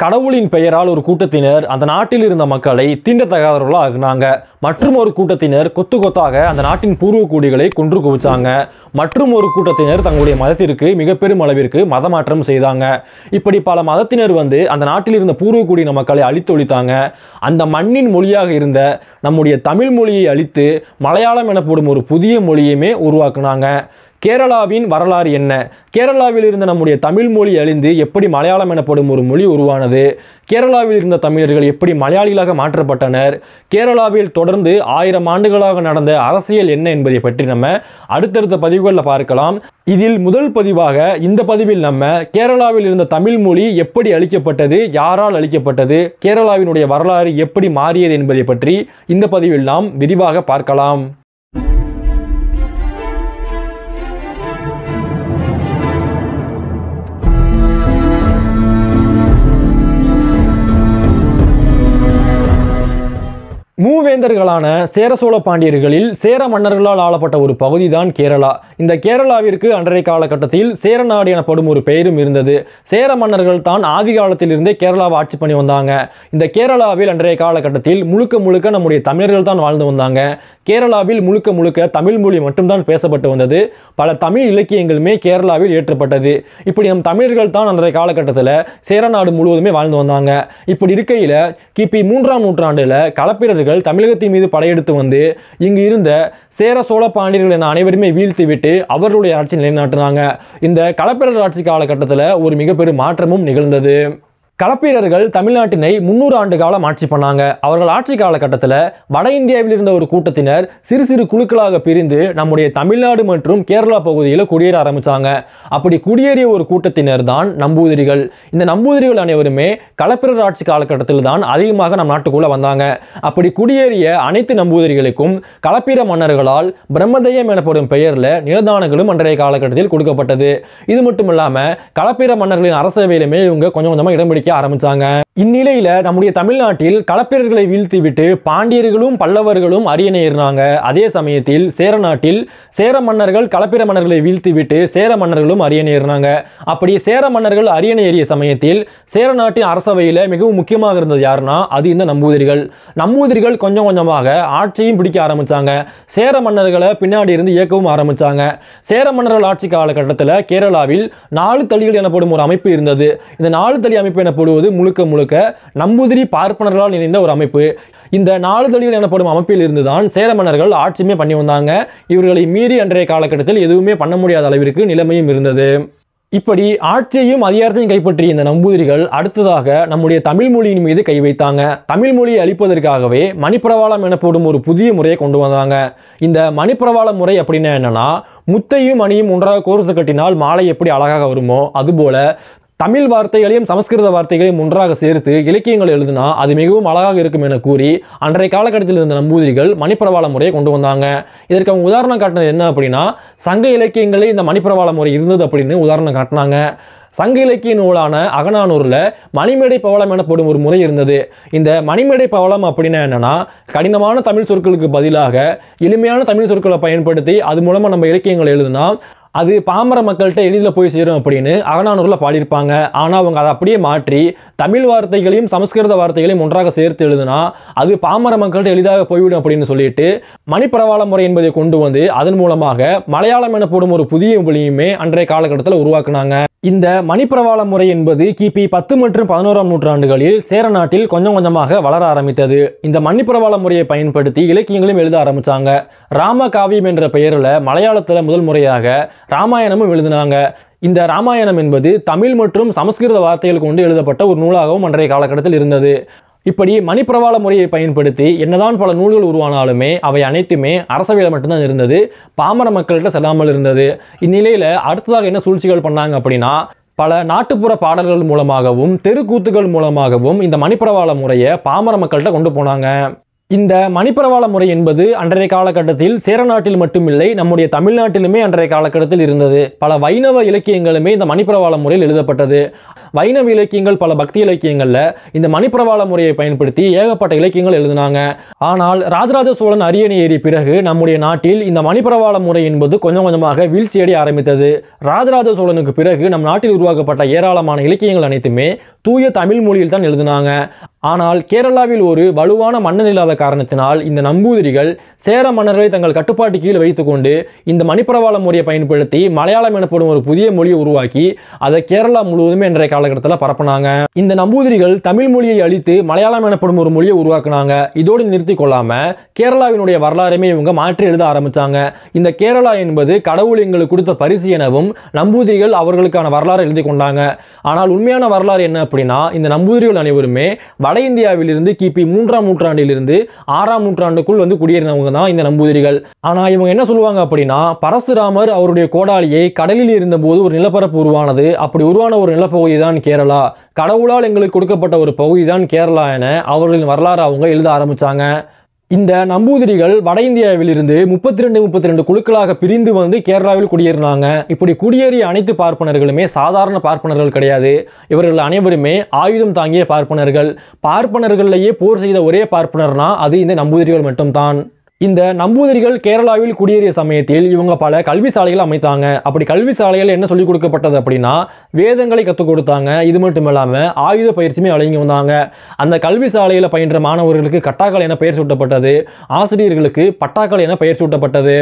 கடவுளின் பெயரால் ஒரு கூட்டத்தினர் அந்த நாட்டில் இருந்த மக்களை தீண்டத்தகாதவர்களாக ஆகினாங்க. மற்றும் ஒரு கூட்டத்தினர் கொத்து கொத்தாக அந்த நாட்டின் பூர்வக்குடிகளை கொன்று குவிச்சாங்க. மற்றும் ஒரு கூட்டத்தினர் தங்களுடைய மதத்திற்கு மிக பெரும் அளவிற்கு மதமாற்றம் செய்தாங்க. இப்படி பல மதத்தினர் வந்து அந்த நாட்டில் இருந்த பூர்வக்குடியின மக்களை அழித்தொழித்தாங்க. அந்த மண்ணின் மொழியாக இருந்த நம்முடைய தமிழ் மொழியை அழித்து மலையாளம் எனப்படும் ஒரு புதிய மொழியுமே உருவாக்குனாங்க. கேரளாவின் வரலாறு என்ன? கேரளாவில் இருந்த நம்முடைய தமிழ் மொழி அழிந்து எப்படி மலையாளம் எனப்படும் ஒரு மொழி உருவானது? கேரளாவில் இருந்த தமிழர்கள் எப்படி மலையாளிகளாக மாற்றப்பட்டனர்? கேரளாவில் தொடர்ந்து 1000 ஆண்டுகளாக நடந்த அரசியல் என்ன என்பதை பற்றி நம்ம அடுத்தடுத்த பதிவுகளில் பார்க்கலாம். இதில் முதல் பதிவாக இந்த பதிவில் நம்ம கேரளாவில் இருந்த தமிழ் மொழி எப்படி அழிக்கப்பட்டது, யாரால் அழிக்கப்பட்டது, கேரளாவினுடைய வரலாறு எப்படி மாறியது என்பதை பற்றி இந்த பதிவில் நாம் விரிவாக பார்க்கலாம். மூவேந்தர்களான சேர சோழ பாண்டியர்களில் சேர மன்னர்களால் ஆளப்பட்ட ஒரு பகுதி தான் கேரளா. இந்த கேரளாவிற்கு அன்றைய காலகட்டத்தில் சேர நாடு எனப்படும் ஒரு பெயரும் இருந்தது. சேர மன்னர்கள் தான் ஆதி காலத்தில் இருந்தே கேரளாவை ஆட்சி பண்ணி வந்தாங்க. இந்த கேரளாவில் அன்றைய காலகட்டத்தில் முழுக்க முழுக்க நம்முடைய தமிழர்கள் தான் வாழ்ந்து வந்தாங்க. கேரளாவில் முழுக்க முழுக்க தமிழ் மொழி மட்டும்தான் பேசப்பட்டு வந்தது. பல தமிழ் இலக்கியங்களுமே கேரளாவில் ஏற்றப்பட்டது. இப்படி நம் தமிழர்கள் தான் அன்றைய காலகட்டத்தில் சேர நாடு முழுவதுமே வாழ்ந்து வந்தாங்க. இப்படி இருக்கையில் கிபி 3ஆம் நூற்றாண்டில் களப்பிரர்கள் தமிழகத்தின் மீது படையெடுத்து வந்து இங்கு இருந்த சேர சோழ பாண்டியர்கள் என அனைவருமே வீழ்த்தி விட்டு அவர்களுடைய ஆட்சி நிலைநாட்டினாங்க. இந்த களப்பிரர் ஆட்சி காலகட்டத்தில் ஒரு மிகப்பெரும் மாற்றமும் நிகழ்ந்தது. களப்பிரர்கள் தமிழ்நாட்டினை 300 ஆண்டு காலம் ஆட்சி பண்ணாங்க. அவர்கள் ஆட்சி காலகட்டத்தில் வட இந்தியாவில் இருந்த ஒரு கூட்டத்தினர் சிறு சிறு குழுக்களாக பிரிந்து நம்முடைய தமிழ்நாடு மற்றும் கேரளா பகுதியில் குடியேற ஆரம்பித்தாங்க. அப்படி குடியேறிய ஒரு கூட்டத்தினர் தான் நம்பூதிரிகள். இந்த நம்பூதிரிகள் அனைவருமே களப்பிரர் ஆட்சி காலகட்டத்தில் தான் அதிகமாக நம் நாட்டுக்குள்ளே வந்தாங்க. அப்படி குடியேறிய அனைத்து நம்பூதிரிகளுக்கும் களப்பிர மன்னர்களால் பிரம்மதேயம் எனப்படும் பெயரில் நிலதானங்களும் அன்றைய காலகட்டத்தில் கொடுக்கப்பட்டது. இது மட்டும் இல்லாமல் களப்பிர மன்னர்களின் அரசவையிலுமே இவங்க கொஞ்சம் கொஞ்சமாக இடம் பிடிக்க ஆரம்பிச்சாங்க. இந்நிலையில நம்முடைய தமிழ்நாட்டில் களப்பிரர்களை வீழ்த்திவிட்டு பாண்டியர்களும் பல்லவர்களும் அரியணை ஏறினாங்க. அதே சமயத்தில் சேர நாட்டில் சேர மன்னர்கள் களப்பிர மன்னர்களை வீழ்த்திவிட்டு சேர மன்னர்களும் அரியணை ஏறினாங்க. அப்படி சேர மன்னர்கள் அரியணை ஏறிய சமயத்தில் சேர நாட்டின் அரசவையில் மிகவும் முக்கியமாக இருந்தது யாருன்னா அது இந்த நம்பூதிரிகள். நம்பூதிரிகள் கொஞ்சம் கொஞ்சமாக ஆட்சியும் பிடிக்க ஆரம்பிச்சாங்க. சேர மன்னர்களை பின்னாடி இருந்து இயக்கவும் ஆரம்பிச்சாங்க. சேர மன்னர்கள் ஆட்சி காலகட்டத்தில் கேரளாவில் 4 தளிகள் எனப்படும் ஒரு அமைப்பு இருந்தது. இந்த 4 தளி அமைப்பு எனப்படுவது முழுக்க முழுக்க நம்பூதிரி பார்ப்பனர்களால் இணைந்த ஒரு அமைப்பு. இந்த 4 தளிகள் எனப்படும் அமைப்பில் இருந்துதான் சேர மன்னர்கள் ஆட்சியுமே பண்ணி வந்தாங்க. இவர்களை மீறி அன்றைய காலகட்டத்தில் எதுவுமே பண்ண முடியாத அளவிற்கு நிலைமையும் இருந்தது. இப்படி ஆட்சியையும் அதிகாரத்தையும் கைப்பற்றிய இந்த நம்பூதிரிகள் அடுத்ததாக நம்முடைய தமிழ் மொழியின் மீது கை வைத்தாங்க. தமிழ் மொழியை அழிப்பதற்காகவே மணிப்பிரவாளம் எனப்படும் ஒரு புதிய முறையை கொண்டு வந்தாங்க. இந்த மணிப்பிரவாள முறை அப்படின்னா என்னன்னா, முத்தையும் மணியும் ஒன்றாக கோர்த்து கட்டினால் மாலை எப்படி அழகாக வருமோ அதுபோல தமிழ் வார்த்தைகளையும் சமஸ்கிருத வார்த்தைகளையும் ஒன்றாக சேர்த்து இலக்கியங்கள் எழுதினா அது மிகவும் அழகாக இருக்கும் என கூறி அன்றைய காலகட்டத்தில் இருந்த நம்பூதிரிகள் மணிப்பிரவாள முறையை கொண்டு வந்தாங்க. இதற்கு அவங்க உதாரணம் காட்டினது என்ன அப்படின்னா, சங்க இலக்கியங்களே இந்த மணிப்பிரவாள முறை இருந்தது அப்படின்னு உதாரணம் காட்டினாங்க. சங்க இலக்கிய நூலான அகநானூரில் மணிமேடை பவளம் எனப்படும் ஒரு முறை இருந்தது. இந்த மணிமேடை பவளம் அப்படின்னா என்னன்னா, கடினமான தமிழ் சொற்களுக்கு பதிலாக எளிமையான தமிழ் சொற்களை பயன்படுத்தி அது மூலமாக நம்ம இலக்கியங்களை எழுதினா அது பாமர மக்கள்கிட்ட எளிதில் போய் சேரும் அப்படின்னு அகநானூரில் பாடியிருப்பாங்க. ஆனால் அவங்க அதை அப்படியே மாற்றி தமிழ் வார்த்தைகளையும் சமஸ்கிருத வார்த்தைகளையும் ஒன்றாக சேர்த்து எழுதுனா அது பாமர மக்கள்கிட்ட எளிதாக போய்விடும் அப்படின்னு சொல்லிட்டு மணிப்பிரவாள முறை என்பதை கொண்டு வந்து அதன் மூலமாக மலையாளம் எனப்படும் ஒரு புதிய மொழியுமே அன்றைய காலகட்டத்தில் உருவாக்குனாங்க. இந்த மணிப்பிரவாள முறை என்பது கிபி 10 மற்றும் 11ஆம் நூற்றாண்டுகளில் சேர நாட்டில் கொஞ்சம் கொஞ்சமாக வளர ஆரம்பித்தது. இந்த மணிப்பிரவாள முறையை பயன்படுத்தி இலக்கியங்களையும் எழுத ஆரம்பித்தாங்க. ராம காவியம் என்ற பெயரில் மலையாளத்தில் முதல் முறையாக ராமாயணமும் எழுதினாங்க. இந்த ராமாயணம் என்பது தமிழ் மற்றும் சமஸ்கிருத வார்த்தைகள் கொண்டு எழுதப்பட்ட ஒரு நூலாகவும் அன்றைய காலகட்டத்தில் இருந்தது. இப்படி மணிப்பிரவாள முறையை பயன்படுத்தி என்னதான் பல நூல்கள் உருவானாலுமே அவை அனைத்துமே அரசவையில் மட்டும்தான் இருந்தது, பாமர மக்கள்கிட்ட செல்லாமல் இருந்தது. இந்நிலையில் அடுத்ததாக என்ன சூழ்ச்சிகள் பண்ணாங்க அப்படின்னா, பல நாட்டுப்புற பாடல்கள் மூலமாகவும் தெருக்கூத்துகள் மூலமாகவும் இந்த மணிப்பிரவாள முறையை பாமர மக்கள்கிட்ட கொண்டு போனாங்க. இந்த மணிப்பிரவாள முறை என்பது அன்றைய காலகட்டத்தில் சேர நாட்டில் மட்டுமில்லை, நம்முடைய தமிழ்நாட்டிலுமே அன்றைய காலகட்டத்தில் இருந்தது. பல வைணவ இலக்கியங்களுமே இந்த மணிப்பிரவாள முறையில் எழுதப்பட்டது. வைணவ இலக்கியங்கள் பல பக்தி இலக்கியங்களில் இந்த மணிப்பிரவாள முறையை பயன்படுத்தி ஏகப்பட்ட இலக்கியங்கள் எழுதினாங்க. ஆனால் ராஜராஜ சோழன் அரியணை ஏறிய பிறகு நம்முடைய நாட்டில் இந்த மணிப்பிரவாள முறை என்பது கொஞ்சம் கொஞ்சமாக வீழ்ச்சியடைய ஆரம்பித்தது. ராஜராஜ சோழனுக்கு பிறகு நம் நாட்டில் உருவாக்கப்பட்ட ஏராளமான இலக்கியங்கள் அனைத்துமே தூய தமிழ் மொழியில் தான் எழுதினாங்க. ஆனால் கேரளாவில் ஒரு வலுவான மன்னன் இல்லாத காரணத்தினால் இந்த நம்பூதிரிகள் சேர மன்னர்களை தங்கள் கட்டுப்பாட்டு கீழ் வைத்துக்கொண்டு இந்த மணிப்பிரவாள முறையை பயன்படுத்தி மலையாளம் எனப்படும் ஒரு புதிய மொழியை உருவாக்கி அதை கேரளா முழுவதுமே இன்றைய காலகட்டத்தில் பரப்புனாங்க. இந்த நம்பூதிரிகள் தமிழ் மொழியை அழித்து மலையாளம் எனப்படும் ஒரு மொழியை உருவாக்குனாங்க. இதோடு நிறுத்தி கொள்ளாம கேரளாவினுடைய வரலாறுமே இவங்க மாற்றி எழுத ஆரம்பிச்சாங்க. இந்த கேரளா என்பது கடவுள் எங்களுக்கு கொடுத்த பரிசு எனவும் நம்பூதிரிகள் அவர்களுக்கான வரலாறு எழுதி கொண்டாங்க. ஆனால் உண்மையான வரலாறு என்ன அப்படின்னா, இந்த நம்பூதிரிகள் அனைவருமே வட இந்தியாவிலிருந்து கிபி 3ஆம் நூற்றாண்டிலிருந்து 6ஆம் நூற்றாண்டுக்குள் வந்து குடியேறினவங்க தான் இந்த நம்பூதிரிகள். ஆனா இவங்க என்ன சொல்லுவாங்க அப்படின்னா, பரசுராமர் அவருடைய கோடாலியை கடலில் இருந்தபோது ஒரு நிலப்பரப்பு உருவானது, அப்படி உருவான ஒரு நிலப்பகுதி தான் கேரளா, கடவுளால் எங்களுக்கு கொடுக்கப்பட்ட ஒரு பகுதி தான் கேரளா என அவர்களின் வரலாறு அவங்க எழுத ஆரம்பிச்சாங்க. இந்த நம்பூதிரிகள் வட இந்தியாவிலிருந்து 32 குழுக்களாக பிரிந்து வந்து கேரளாவில் குடியேறினாங்க. இப்படி குடியேறிய அனைத்து பார்ப்பனர்களுமே சாதாரண பார்ப்பனர்கள் கிடையாது. இவர்கள் அனைவருமே ஆயுதம் தாங்கிய பார்ப்பனர்கள். பார்ப்பனர்களிலேயே போர் செய்த ஒரே பார்ப்பனர்னா அது இந்த நம்பூதிரிகள் மட்டும்தான். இந்த நம்பூதிரிகள் கேரளாவில் குடியேறிய சமயத்தில் இவங்க பல கல்வி சாலைகள் அமைத்தாங்க. அப்படி கல்வி சாலைகள் என்ன சொல்லிக் கொடுக்கப்பட்டது அப்படின்னா, வேதங்களை கற்றுக் கொடுத்தாங்க. இது மட்டும் இல்லாமல் ஆயுத பயிற்சியுமே வழங்கி வந்தாங்க. அந்த கல்வி சாலையில் பயின்ற மாணவர்களுக்கு கட்டாக்கள் என பெயர் சூட்டப்பட்டது, ஆசிரியர்களுக்கு பட்டாக்கள் என பெயர் சூட்டப்பட்டது.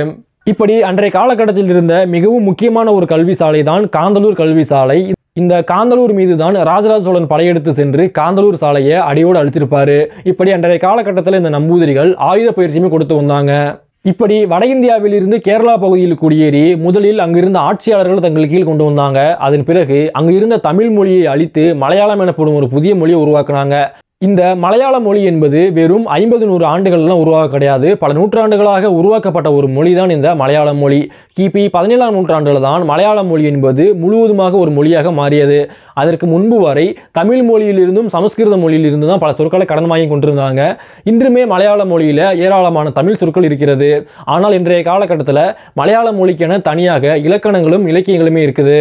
இப்படி அன்றைய காலகட்டத்தில் இருந்த மிகவும் முக்கியமான ஒரு கல்வி சாலை தான் காந்தலூர் கல்வி சாலை. இந்த காந்தலூர் மீது தான் ராஜராஜ சோழன் படையெடுத்து சென்று காந்தலூர் சாலையை அடியோடு அழிச்சிருப்பாரு. இப்படி அன்றைய காலகட்டத்தில் இந்த நம்பூதிரிகள் ஆயுத பயிற்சியுமே கொடுத்து வந்தாங்க. இப்படி வட இந்தியாவில் இருந்து கேரளா பகுதியில் குடியேறி முதலில் அங்கிருந்த ஆட்சியாளர்கள் தங்கள் கீழ் கொண்டு வந்தாங்க. அதன் பிறகு அங்கு இருந்த தமிழ் மொழியை அழித்து மலையாளம் எனப்படும் ஒரு புதிய மொழியை உருவாக்குனாங்க. இந்த மலையாள மொழி என்பது வெறும் 50-100 ஆண்டுகள்லாம் உருவாக்க கிடையாது. பல நூற்றாண்டுகளாக உருவாக்கப்பட்ட ஒரு மொழி தான் இந்த மலையாள மொழி. கிபி 17ஆம் நூற்றாண்டில் தான் மலையாள மொழி என்பது முழுவதுமாக ஒரு மொழியாக மாறியது. அதற்கு முன்பு வரை தமிழ் மொழியிலிருந்தும் சமஸ்கிருத மொழியிலிருந்து தான் பல சொற்களை கடன் வாங்கி கொண்டிருந்தாங்க. இன்றுமே மலையாள மொழியில் ஏராளமான தமிழ் சொற்கள் இருக்கிறது. ஆனால் இன்றைய காலகட்டத்தில் மலையாள மொழிக்கென தனியாக இலக்கணங்களும் இலக்கியங்களுமே இருக்குது.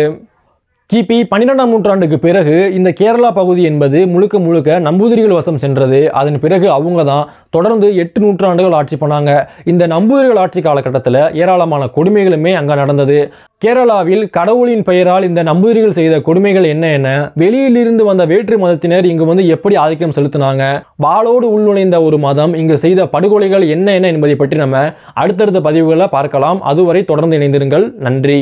கிபி 12ஆம் நூற்றாண்டுக்கு பிறகு இந்த கேரளா பகுதி என்பது முழுக்க முழுக்க நம்பூதிரிகள் வசம் சென்றது. அதன் பிறகு அவங்க தான் தொடர்ந்து 8 நூற்றாண்டுகள் ஆட்சி பண்ணாங்க. இந்த நம்பூதிரிகள் ஆட்சி காலகட்டத்தில் ஏராளமான கொடுமைகளுமே அங்கே நடந்தது. கேரளாவில் கடவுளின் பெயரால் இந்த நம்பூதிரிகள் செய்த கொடுமைகள் என்ன, வெளியிலிருந்து வந்த வேற்று மதத்தினர் இங்கு வந்து எப்படி ஆதிக்கம் செலுத்தினாங்க, வாளோடு உள்நுழைந்த ஒரு மதம் இங்கு செய்த படுகொலைகள் என்ன என்பதை பற்றி நம்ம அடுத்தடுத்த பதிவுகளை பார்க்கலாம். அதுவரை தொடர்ந்து இணைந்திருங்கள். நன்றி.